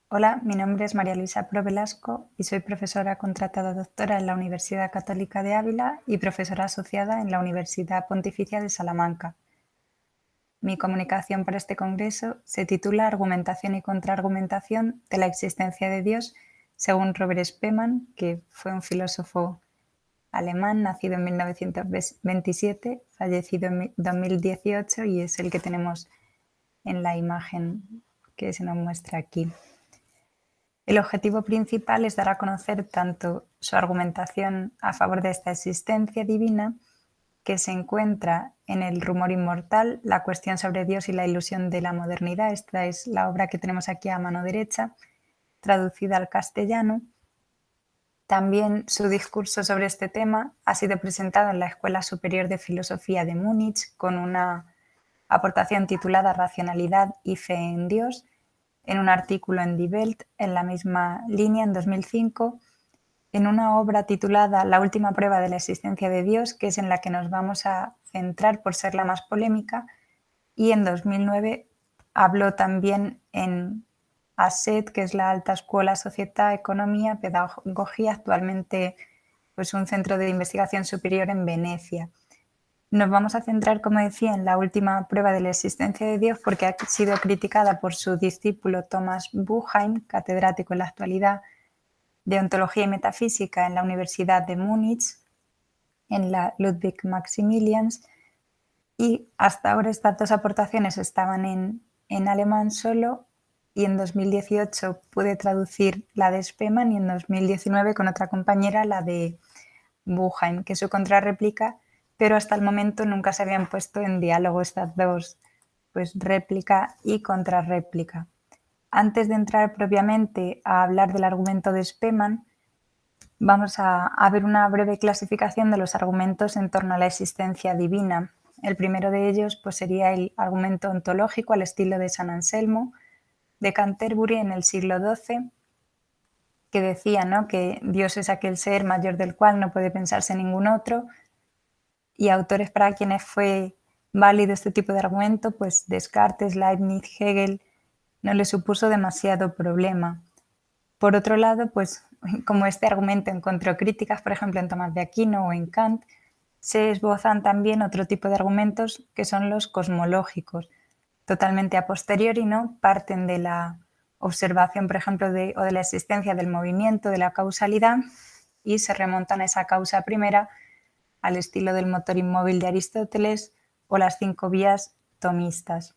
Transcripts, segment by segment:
Hola, mi nombre es María Luisa Pro Velasco y soy profesora contratada doctora en la Universidad Católica de Ávila y profesora asociada en la Universidad Pontificia de Salamanca. Mi comunicación para este congreso se titula Argumentación y contraargumentación de la existencia de Dios según Robert Spemann, que fue un filósofo alemán nacido en 1927, fallecido en 2018 y es el que tenemos en la imagen que se nos muestra aquí. El objetivo principal es dar a conocer tanto su argumentación a favor de esta existencia divina, que se encuentra en El rumor inmortal, la cuestión sobre Dios y la ilusión de la modernidad. Esta es la obra que tenemos aquí a mano derecha, traducida al castellano. También su discurso sobre este tema ha sido presentado en la Escuela Superior de Filosofía de Múnich con una aportación titulada Racionalidad y fe en Dios, en un artículo en Die Welt en la misma línea en 2005, en una obra titulada La última prueba de la existencia de Dios, que es en la que nos vamos a centrar por ser la más polémica, y en 2009 habló también en ASET, que es la Alta Escuela Società Economía Pedagogía, actualmente pues un centro de investigación superior en Venecia. Nos vamos a centrar, como decía, en la última prueba de la existencia de Dios porque ha sido criticada por su discípulo Thomas Buchheim, catedrático en la actualidad de Ontología y Metafísica en la Universidad de Múnich, en la Ludwig Maximilians, y hasta ahora estas dos aportaciones estaban en alemán solo, y en 2018 pude traducir la de Spemann y en 2019 con otra compañera la de Buchheim, que es su contrarréplica, pero hasta el momento nunca se habían puesto en diálogo estas dos, pues réplica y contrarréplica. Antes de entrar propiamente a hablar del argumento de Spemann, vamos a ver una breve clasificación de los argumentos en torno a la existencia divina. El primero de ellos pues, sería el argumento ontológico al estilo de San Anselmo de Canterbury en el siglo XII, que decía, ¿no?, que Dios es aquel ser mayor del cual no puede pensarse ningún otro, y autores para quienes fue válido este tipo de argumento, pues Descartes, Leibniz, Hegel, no le supuso demasiado problema. Por otro lado, pues como este argumento encontró críticas, por ejemplo, en Tomás de Aquino o en Kant, se esbozan también otro tipo de argumentos que son los cosmológicos, totalmente a posteriori, ¿no? Parten de la observación, por ejemplo, o de la existencia del movimiento, de la causalidad, y se remontan a esa causa primera al estilo del motor inmóvil de Aristóteles o las 5 vías tomistas.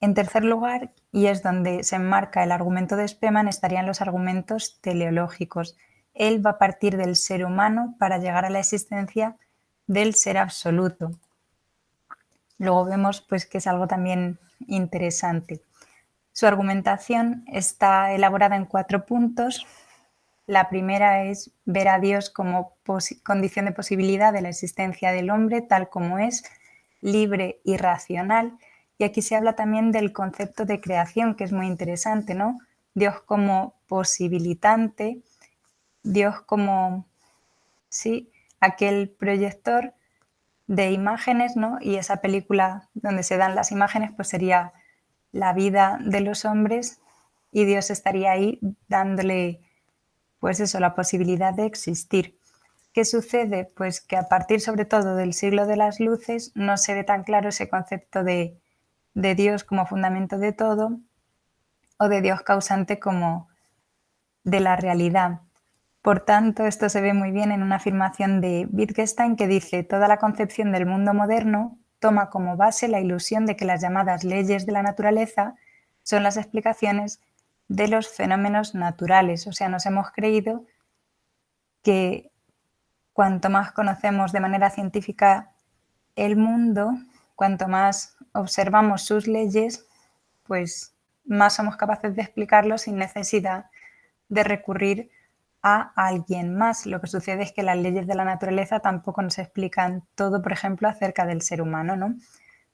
En tercer lugar, y es donde se enmarca el argumento de Spemann, estarían los argumentos teleológicos. Él va a partir del ser humano para llegar a la existencia del ser absoluto. Luego vemos pues, que es algo también interesante. Su argumentación está elaborada en 4 puntos. La primera es ver a Dios como condición de posibilidad de la existencia del hombre tal como es, libre y racional. Y aquí se habla también del concepto de creación, que es muy interesante, ¿no? Dios como posibilitante, Dios como, sí, aquel proyector de imágenes, ¿no? Y esa película donde se dan las imágenes, pues sería la vida de los hombres y Dios estaría ahí dándole, pues eso, la posibilidad de existir. ¿Qué sucede? Pues que a partir sobre todo del siglo de las luces no se ve tan claro ese concepto de Dios como fundamento de todo o de Dios causante como de la realidad. Por tanto, esto se ve muy bien en una afirmación de Wittgenstein que dice: toda la concepción del mundo moderno toma como base la ilusión de que las llamadas leyes de la naturaleza son las explicaciones de los fenómenos naturales. O sea, nos hemos creído que cuanto más conocemos de manera científica el mundo, cuanto más observamos sus leyes, pues más somos capaces de explicarlo sin necesidad de recurrir a alguien más. Lo que sucede es que las leyes de la naturaleza tampoco nos explican todo, por ejemplo, acerca del ser humano, ¿no?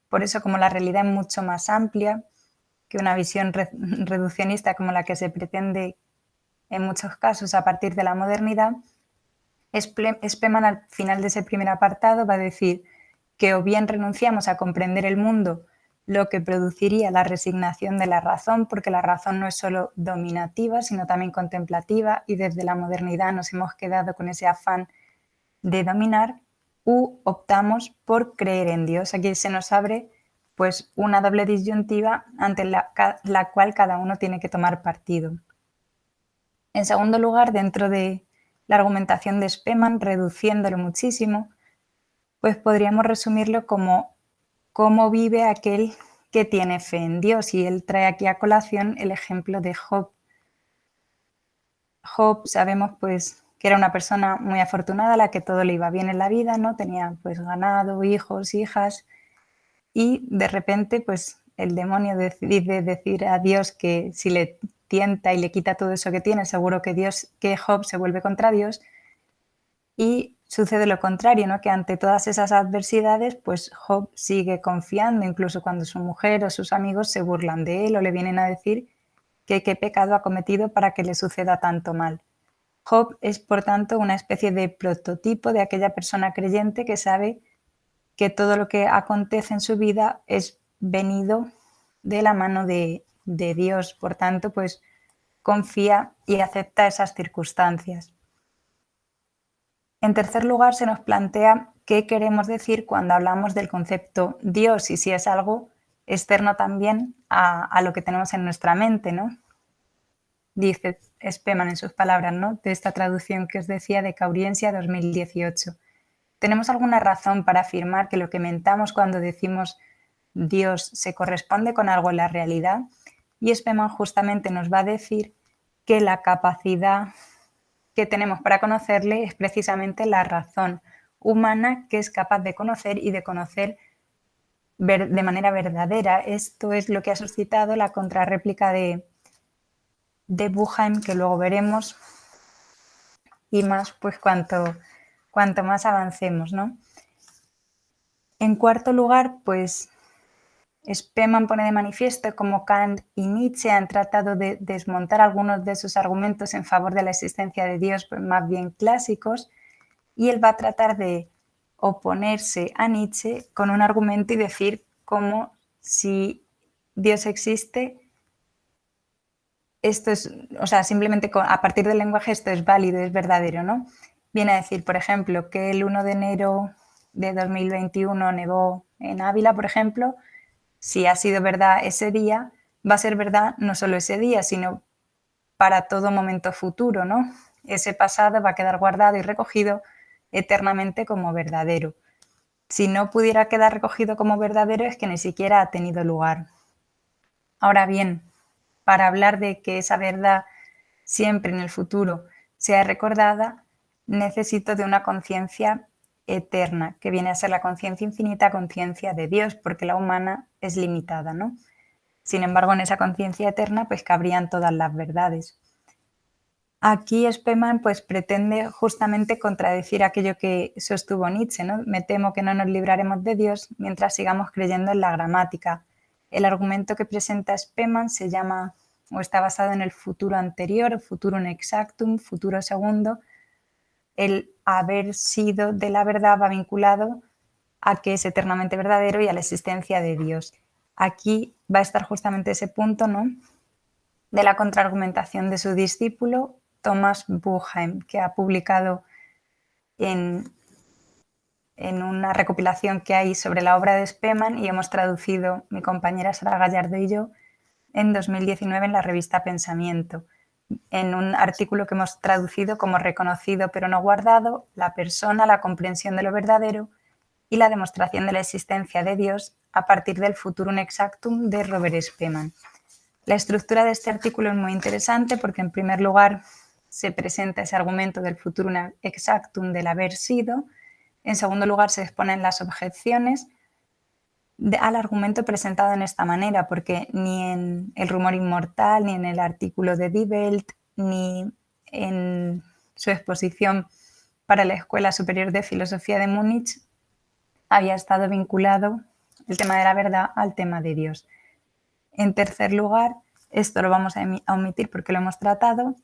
Por eso, como la realidad es mucho más amplia que una visión reduccionista como la que se pretende en muchos casos a partir de la modernidad, Spemann al final de ese primer apartado va a decir que o bien renunciamos a comprender el mundo lo que produciría la resignación de la razón, porque la razón no es solo dominativa, sino también contemplativa, y desde la modernidad nos hemos quedado con ese afán de dominar, u optamos por creer en Dios. Aquí se nos abre pues una doble disyuntiva ante la cual cada uno tiene que tomar partido. En segundo lugar, dentro de la argumentación de Spemann, reduciéndolo muchísimo, pues podríamos resumirlo como cómo vive aquel que tiene fe en Dios. Y él trae aquí a colación el ejemplo de Job. Job sabemos pues que era una persona muy afortunada, a la que todo le iba bien en la vida, ¿no? Tenía pues ganado, hijos, hijas, y de repente pues el demonio decide decir a Dios que si le tienta y le quita todo eso que tiene, seguro que Job se vuelve contra Dios. Y sucede lo contrario, ¿no? Que ante todas esas adversidades, pues Job sigue confiando, incluso cuando su mujer o sus amigos se burlan de él o le vienen a decir que qué pecado ha cometido para que le suceda tanto mal. Job es, por tanto, una especie de prototipo de aquella persona creyente que sabe que todo lo que acontece en su vida es venido de la mano de Dios. Por tanto, pues confía y acepta esas circunstancias. En tercer lugar, se nos plantea qué queremos decir cuando hablamos del concepto Dios y si es algo externo también a lo que tenemos en nuestra mente, ¿no? Dice Spemann en sus palabras, ¿no? De esta traducción que os decía de Cauriensia 2018. ¿Tenemos alguna razón para afirmar que lo que mentamos cuando decimos Dios se corresponde con algo en la realidad? Y Spemann justamente nos va a decir que la capacidad que tenemos para conocerle es precisamente la razón humana que es capaz de conocer y de conocer de manera verdadera. Esto es lo que ha suscitado la contrarréplica de Buchheim, que luego veremos, y más pues cuanto más avancemos, ¿no? En cuarto lugar, pues Spemann pone de manifiesto cómo Kant y Nietzsche han tratado de desmontar algunos de sus argumentos en favor de la existencia de Dios, pues más bien clásicos, y él va a tratar de oponerse a Nietzsche con un argumento y decir cómo si Dios existe, esto es, o sea, simplemente a partir del lenguaje esto es válido, es verdadero, ¿no? Viene a decir, por ejemplo, que el 1 de enero de 2021 nevó en Ávila, por ejemplo. Si ha sido verdad ese día, va a ser verdad no solo ese día, sino para todo momento futuro, ¿no? Ese pasado va a quedar guardado y recogido eternamente como verdadero. Si no pudiera quedar recogido como verdadero es que ni siquiera ha tenido lugar. Ahora bien, para hablar de que esa verdad siempre en el futuro sea recordada, necesito de una conciencia eterna, que viene a ser la conciencia infinita, conciencia de Dios, porque la humana es limitada, ¿no? Sin embargo, en esa conciencia eterna, pues cabrían todas las verdades. Aquí Spemann pues pretende justamente contradecir aquello que sostuvo Nietzsche, ¿no? Me temo que no nos libraremos de Dios mientras sigamos creyendo en la gramática. El argumento que presenta Spemann se llama o está basado en el futuro anterior, futurum exactum, futuro segundo. El haber sido de la verdad va vinculado a que es eternamente verdadero y a la existencia de Dios. Aquí va a estar justamente ese punto, ¿no?, de la contraargumentación de su discípulo Thomas Buchheim, que ha publicado en una recopilación que hay sobre la obra de Spemann y hemos traducido mi compañera Sara Gallardo y yo en 2019 en la revista Pensamiento, en un artículo que hemos traducido como Reconocido pero no guardado, la persona, la comprensión de lo verdadero y la demostración de la existencia de Dios a partir del Futurum Exactum de Robert Spemann. La estructura de este artículo es muy interesante porque, en primer lugar, se presenta ese argumento del futurum exactum del haber sido. En segundo lugar, se exponen las objeciones al argumento presentado en esta manera, porque ni en El rumor inmortal, ni en el artículo de Die Welt, ni en su exposición para la Escuela Superior de Filosofía de Múnich había estado vinculado el tema de la verdad al tema de Dios. En tercer lugar, esto lo vamos a omitir porque lo hemos tratado,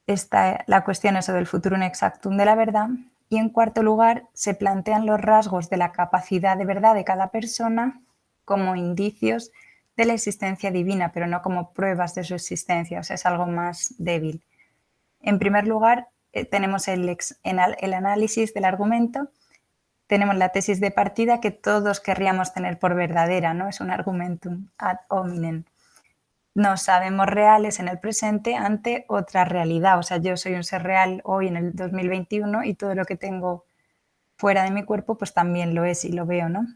está la cuestión eso del futurum exactum de la verdad. Y en cuarto lugar, se plantean los rasgos de la capacidad de verdad de cada persona como indicios de la existencia divina, pero no como pruebas de su existencia, o sea, es algo más débil. En primer lugar, tenemos el análisis del argumento, tenemos la tesis de partida que todos querríamos tener por verdadera, ¿no? Es un argumentum ad hominem. Nos sabemos reales en el presente ante otra realidad, o sea, yo soy un ser real hoy en el 2021 y todo lo que tengo fuera de mi cuerpo pues también lo es y lo veo, ¿no?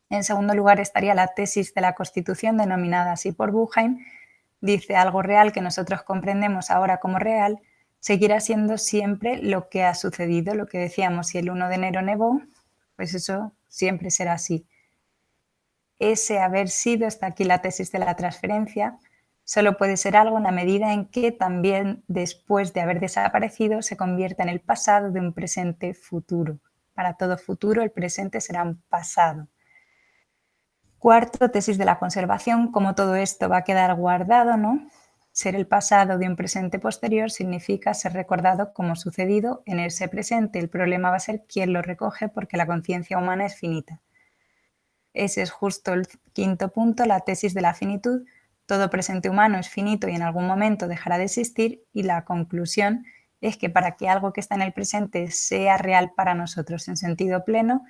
En segundo lugar estaría la tesis de la Constitución, denominada así por Buchain. Dice: algo real que nosotros comprendemos ahora como real seguirá siendo siempre lo que ha sucedido. Lo que decíamos, si el 1 de enero nevó, pues eso siempre será así. Ese haber sido, está aquí la tesis de la transferencia, solo puede ser algo en la medida en que también después de haber desaparecido se convierta en el pasado de un presente futuro. Para todo futuro el presente será un pasado. Cuarto, tesis de la conservación, como todo esto va a quedar guardado, ¿no? Ser el pasado de un presente posterior significa ser recordado como sucedido en ese presente. El problema va a ser quién lo recoge, porque la conciencia humana es finita. Ese es justo el quinto punto, la tesis de la finitud. Todo presente humano es finito y en algún momento dejará de existir, y la conclusión es que para que algo que está en el presente sea real para nosotros en sentido pleno,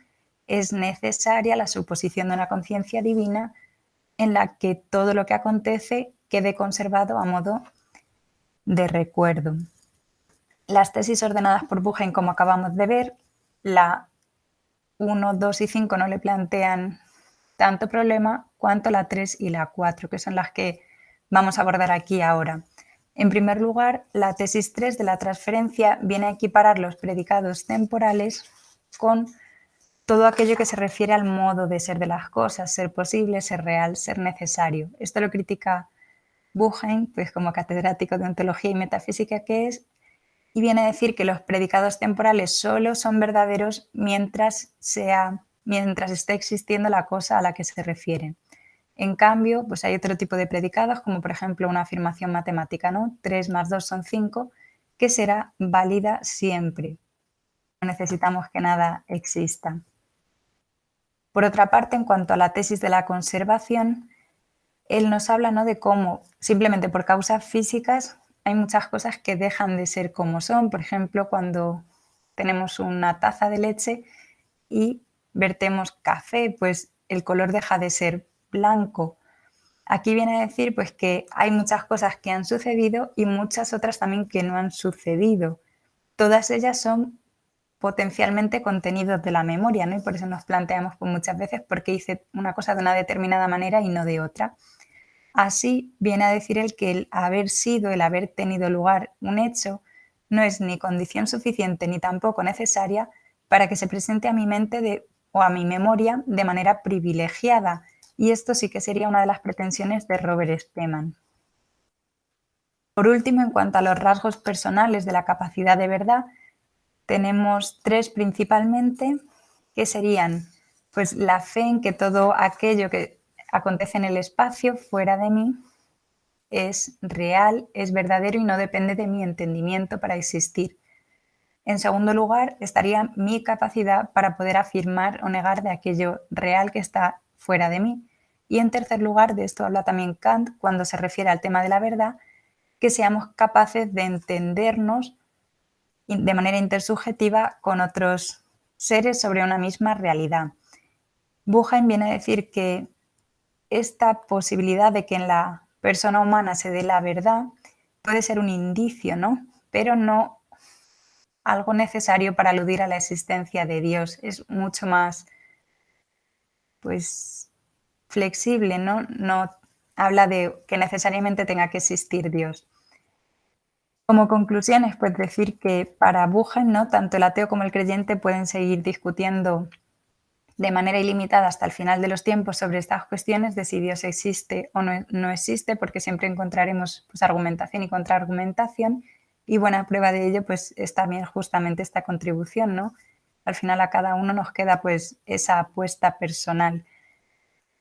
es necesaria la suposición de una conciencia divina en la que todo lo que acontece quede conservado a modo de recuerdo. Las tesis ordenadas por Buchain, como acabamos de ver, la 1, 2 y 5 no le plantean tanto problema cuanto la 3 y la 4, que son las que vamos a abordar aquí ahora. En primer lugar, la tesis 3 de la transferencia viene a equiparar los predicados temporales con todo aquello que se refiere al modo de ser de las cosas, ser posible, ser real, ser necesario. Esto lo critica Buchain, pues como catedrático de ontología y metafísica que es, y viene a decir que los predicados temporales solo son verdaderos mientras esté existiendo la cosa a la que se refieren. En cambio, pues hay otro tipo de predicados, como por ejemplo una afirmación matemática, ¿no? 3 más 2 son 5, que será válida siempre. No necesitamos que nada exista. Por otra parte, en cuanto a la tesis de la conservación, él nos habla, ¿no?, de cómo simplemente por causas físicas hay muchas cosas que dejan de ser como son. Por ejemplo, cuando tenemos una taza de leche y vertemos café, pues el color deja de ser blanco. Aquí viene a decir pues que hay muchas cosas que han sucedido y muchas otras también que no han sucedido. Todas ellas son potencialmente contenidos de la memoria, ¿no? Y por eso nos planteamos pues, muchas veces por qué hice una cosa de una determinada manera y no de otra. Así viene a decir él que el haber sido, el haber tenido lugar un hecho, no es ni condición suficiente ni tampoco necesaria para que se presente a mi mente o a mi memoria de manera privilegiada. Y esto sí que sería una de las pretensiones de Robert Spemann. Por último, en cuanto a los rasgos personales de la capacidad de verdad, tenemos 3 principalmente, que serían pues la fe en que todo aquello que acontece en el espacio fuera de mí es real, es verdadero y no depende de mi entendimiento para existir. En segundo lugar, estaría mi capacidad para poder afirmar o negar de aquello real que está fuera de mí. Y en tercer lugar, de esto habla también Kant cuando se refiere al tema de la verdad, que seamos capaces de entendernos de manera intersubjetiva con otros seres sobre una misma realidad. Buchain viene a decir que esta posibilidad de que en la persona humana se dé la verdad puede ser un indicio, ¿no? Pero no algo necesario para aludir a la existencia de Dios. Es mucho más, pues, flexible, ¿no? No habla de que necesariamente tenga que existir Dios. Como conclusiones, pues decir que para Buchain, ¿no?, tanto el ateo como el creyente pueden seguir discutiendo de manera ilimitada hasta el final de los tiempos sobre estas cuestiones de si Dios existe o no existe, porque siempre encontraremos pues, argumentación y contraargumentación, y buena prueba de ello pues, es también justamente esta contribución, ¿no? Al final a cada uno nos queda pues, esa apuesta personal.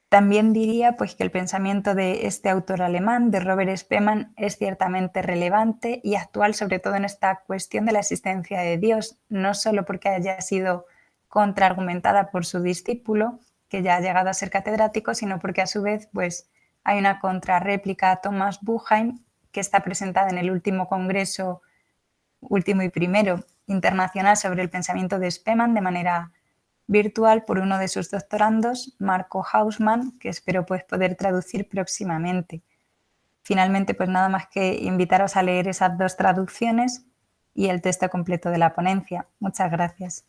También diría pues, que el pensamiento de este autor alemán, de Robert Spemann, es ciertamente relevante y actual, sobre todo en esta cuestión de la existencia de Dios, no solo porque haya sido contraargumentada por su discípulo, que ya ha llegado a ser catedrático, sino porque a su vez pues, hay una contrarréplica a Thomas Buchheim que está presentada en el último congreso, último y primero, internacional sobre el pensamiento de Spemann de manera virtual por uno de sus doctorandos, Marco Hausmann, que espero pues, poder traducir próximamente. Finalmente, pues nada más que invitaros a leer esas 2 traducciones y el texto completo de la ponencia. Muchas gracias.